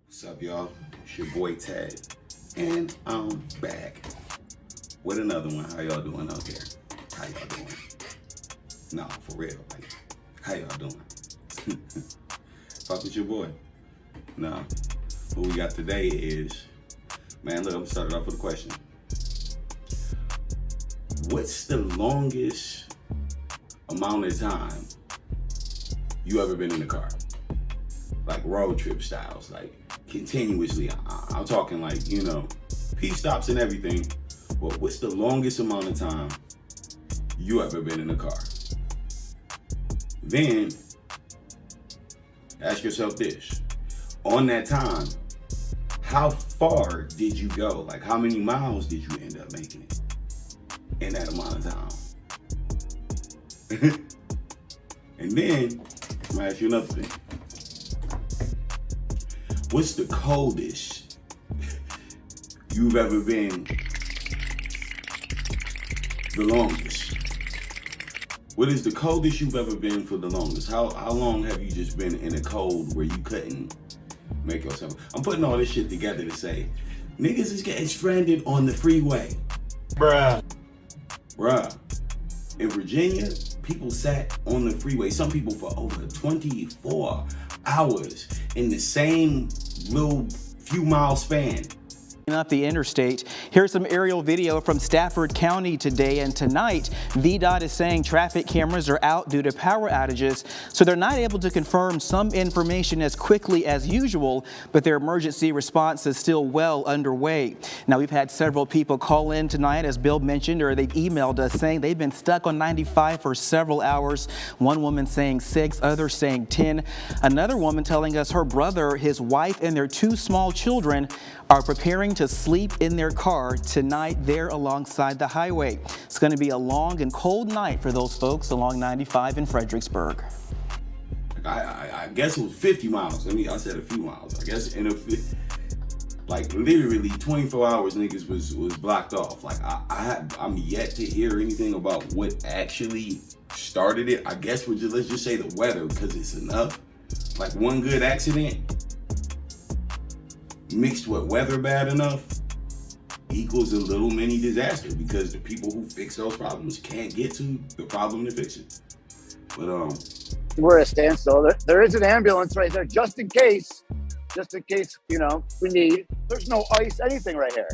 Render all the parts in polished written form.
What's up, y'all? It's your boy Ted, and I'm back with another one. How y'all doing out there? How y'all doing? No, for real. Like, how y'all doing? Fuck with your boy. No, what we got today is, man, look, I'm starting off with a question. What's the longest amount of time you ever been in the car? Like road trip styles, like continuously. I'm talking like, you know, pit stops and everything. But what's the longest amount of time you ever been in a car? Then ask yourself this. On that time, how far did you go? Like how many miles did you end up making it in that amount of time? And then I'm gonna ask you another thing. What's the coldest you've ever been the longest? What is the coldest you've ever been for the longest? How long have you just been in a cold where you couldn't make yourself? I'm putting all this shit together to say, niggas is getting stranded on the freeway. Bruh. In Virginia, people sat on the freeway, some people for over 24 hours in the same little few mile span. Up the interstate. Here's some aerial video from Stafford County today and tonight. VDOT is saying traffic cameras are out due to power outages, so they're not able to confirm some information as quickly as usual, but their emergency response is still well underway. Now, we've had several people call in tonight, as Bill mentioned, or they've emailed us saying they've been stuck on 95 for several hours. One woman saying 6, others saying 10. Another woman telling us her brother, his wife, and their 2 small children are preparing to sleep in their car tonight there alongside the highway. It's going to be a long and cold night for those folks along 95 in Fredericksburg. I guess it was 50 miles. I mean, I said a few miles. I guess like literally 24 hours niggas was blocked off. Like I'm yet to hear anything about what actually started it. I guess let's just say the weather, because it's enough. Like one good accident mixed with weather bad enough equals a little mini disaster, because the people who fix those problems can't get to the problem to fix it. But we're at a standstill. There is an ambulance right there, just in case, you know, we need. There's no ice, anything right here.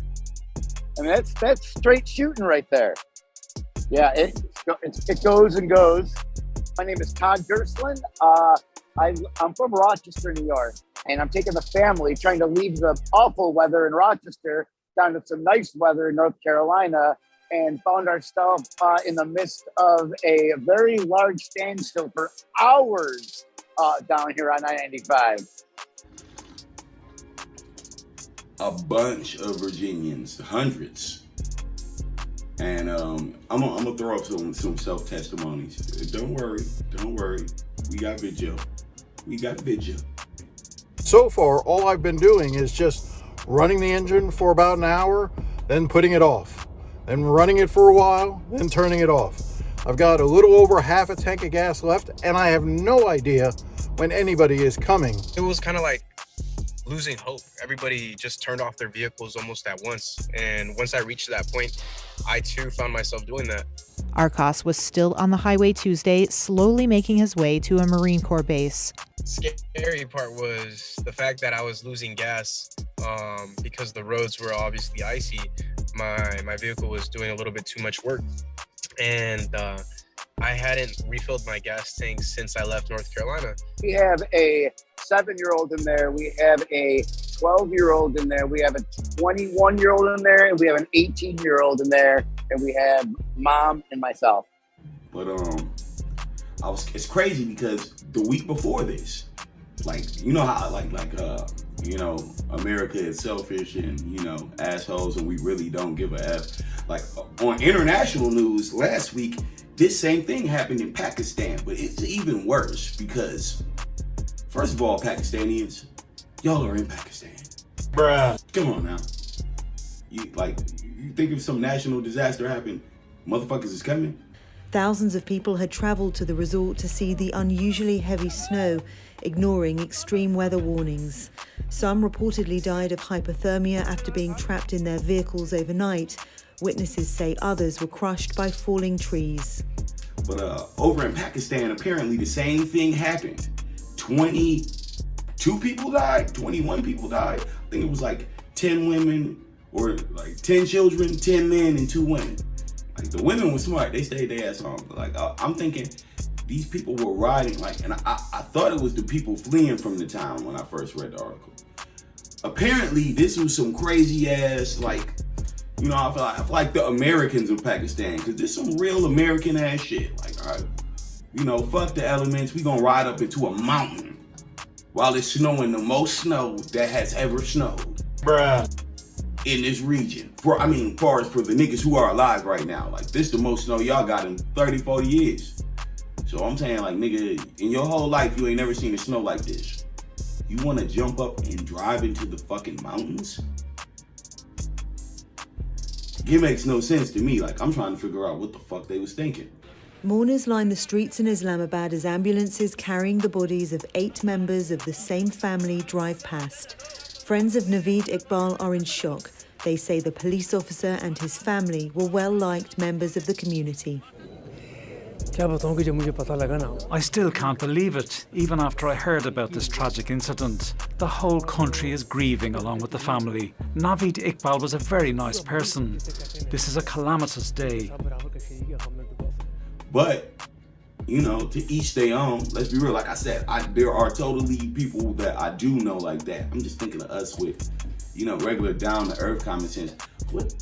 I mean, that's straight shooting right there. Yeah, it goes and goes. My name is Todd Gerstlin. I'm from Rochester, New York, and I'm taking the family, trying to leave the awful weather in Rochester down to some nice weather in North Carolina, and found ourselves in the midst of a very large standstill for hours down here on I-95. a bunch of Virginians, hundreds. And I'm gonna throw up some self-testimonies. Don't worry. We got video. So far, all I've been doing is just running the engine for about an hour, then putting it off, then running it for a while, then turning it off. I've got a little over half a tank of gas left, and I have no idea when anybody is coming. It was kind of like losing hope. Everybody just turned off their vehicles almost at once. And once I reached that point, I too found myself doing that. Arcos was still on the highway Tuesday, slowly making his way to a Marine Corps base. Scary part was the fact that I was losing gas because the roads were obviously icy. My vehicle was doing a little bit too much work, and I hadn't refilled my gas tank since I left North Carolina. We have a 7-year-old in there. We have a 12-year-old in there. We have a 21-year-old in there, and we have an 18-year-old in there, and we have mom and myself. But it's crazy because the week before this, like, you know how you know, America is selfish and, you know, assholes, and we really don't give a F. Like on international news last week, this same thing happened in Pakistan, but it's even worse because, first of all, Pakistanis, y'all are in Pakistan. Bruh. Come on now. You think if some national disaster happened, motherfuckers is coming? Thousands of people had travelled to the resort to see the unusually heavy snow, ignoring extreme weather warnings. Some reportedly died of hypothermia after being trapped in their vehicles overnight. Witnesses say others were crushed by falling trees. But over in Pakistan, apparently the same thing happened. 22 people died, 21 people died. I think it was like 10 women, or like 10 children, 10 men, and 2 women. Like, the women were smart, they stayed their ass home. But like, I'm thinking these people were riding, like, and I thought it was the people fleeing from the town when I first read the article. Apparently, this was some crazy ass, like, you know, I feel like the Americans of Pakistan, because there's some real American ass shit. Like, all right, you know, fuck the elements, we gonna ride up into a mountain while it's snowing the most snow that has ever snowed. Bruh. In this region. Far as for the niggas who are alive right now. Like, this the most snow y'all got in 30, 40 years. So I'm saying, like, nigga, in your whole life, you ain't never seen it snow like this. You wanna jump up and drive into the fucking mountains? It makes no sense to me. Like, I'm trying to figure out what the fuck they was thinking. Mourners line the streets in Islamabad as ambulances carrying the bodies of 8 members of the same family drive past. Friends of Naveed Iqbal are in shock. They say the police officer and his family were well-liked members of the community. I still can't believe it, even after I heard about this tragic incident. The whole country is grieving along with the family. Naveed Iqbal was a very nice person. This is a calamitous day. But, you know, to each their own. Let's be real. Like I said, there are totally people that I do know like that. I'm just thinking of us with, you know, regular down-to-earth common sense. What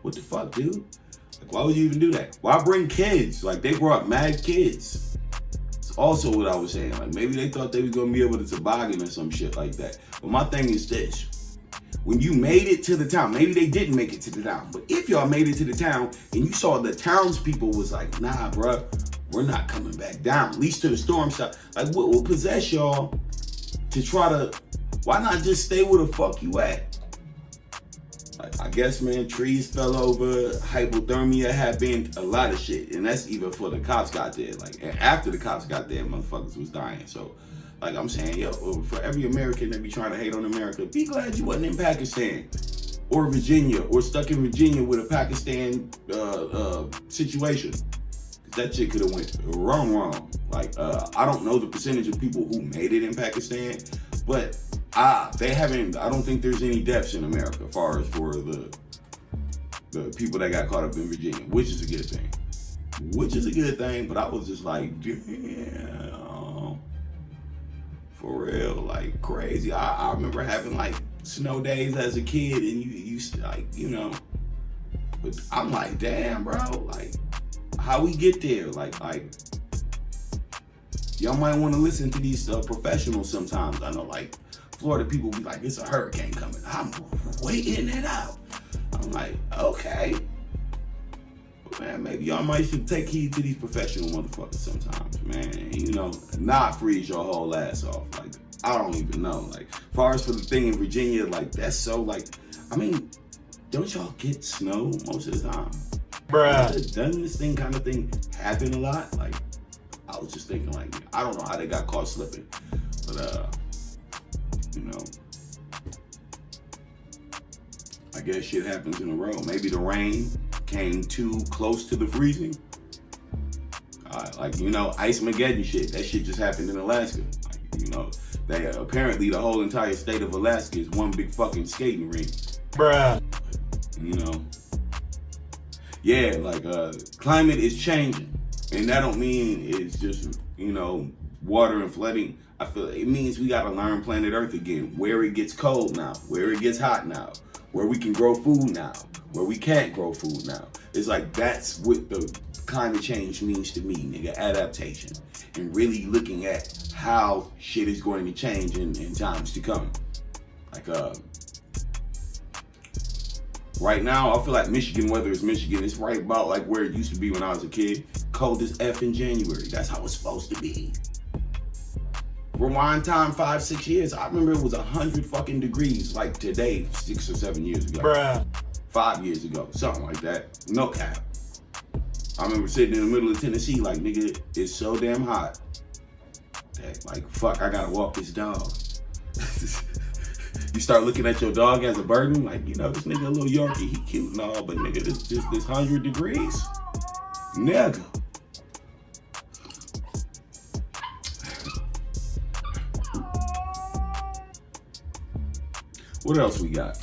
the fuck, dude? Like, why would you even do that? Why bring kids? Like, they brought mad kids. It's also what I was saying. Like, maybe they thought they was gonna be able to toboggan or some shit like that. But my thing is this. When you made it to the town, maybe they didn't make it to the town, but if y'all made it to the town and you saw the townspeople was like, nah, bruh, we're not coming back down, at least to the storm side. Like, what will possess y'all to try to, why not just stay where the fuck you at? Like, I guess, man, trees fell over, hypothermia happened, a lot of shit. And that's even before the cops got there. Like, and after the cops got there, motherfuckers was dying. So, like I'm saying, yo, for every American that be trying to hate on America, be glad you wasn't in Pakistan or Virginia or stuck in Virginia with a Pakistan situation. That shit could have went wrong. Like, I don't know the percentage of people who made it in Pakistan, but I don't think there's any deaths in America as far as for the people that got caught up in Virginia, which is a good thing. But I was just like, damn, for real, like crazy. I remember having like snow days as a kid, and you like, you know, but I'm like, damn, bro, like, how we get there? Like y'all might want to listen to these professionals sometimes. I know, like, Florida people be like, it's a hurricane coming. I'm waiting it out. I'm like, okay. But man, maybe y'all might should take heed to these professional motherfuckers sometimes, man. You know, not freeze your whole ass off. Like, I don't even know. Like, as far as for the thing in Virginia, like, that's so, like, I mean, don't y'all get snow most of the time? Bruh. Doesn't this kind of thing happen a lot? Like, I was just thinking, like, I don't know how they got caught slipping, but you know, I guess shit happens in a row. Maybe the rain came too close to the freezing. Like, you know, Ice-Mageddon shit. That shit just happened in Alaska. Like, you know, apparently the whole entire state of Alaska is one big fucking skating rink. Bruh. You know. Yeah, like, climate is changing. And that don't mean it's just, you know, water and flooding. I feel it means we gotta learn planet Earth again, where it gets cold now, where it gets hot now, where we can grow food now, where we can't grow food now. It's like, that's what the climate change means to me, nigga, adaptation. And really looking at how shit is going to change in times to come. Like, right now, I feel like Michigan weather is Michigan. It's right about like where it used to be when I was a kid. Cold as F in January. That's how it's supposed to be. Rewind time 5-6 years. I remember it was 100 fucking degrees like today, 6 or 7 years ago. Bruh. 5 years ago, something like that. No cap. I remember sitting in the middle of Tennessee, like, nigga, it's so damn hot that, like, fuck, I gotta walk this dog. You start looking at your dog as a burden, like, you know, this nigga a little Yorkie, he cute and all, but nigga, this 100 degrees, nigga. What else we got?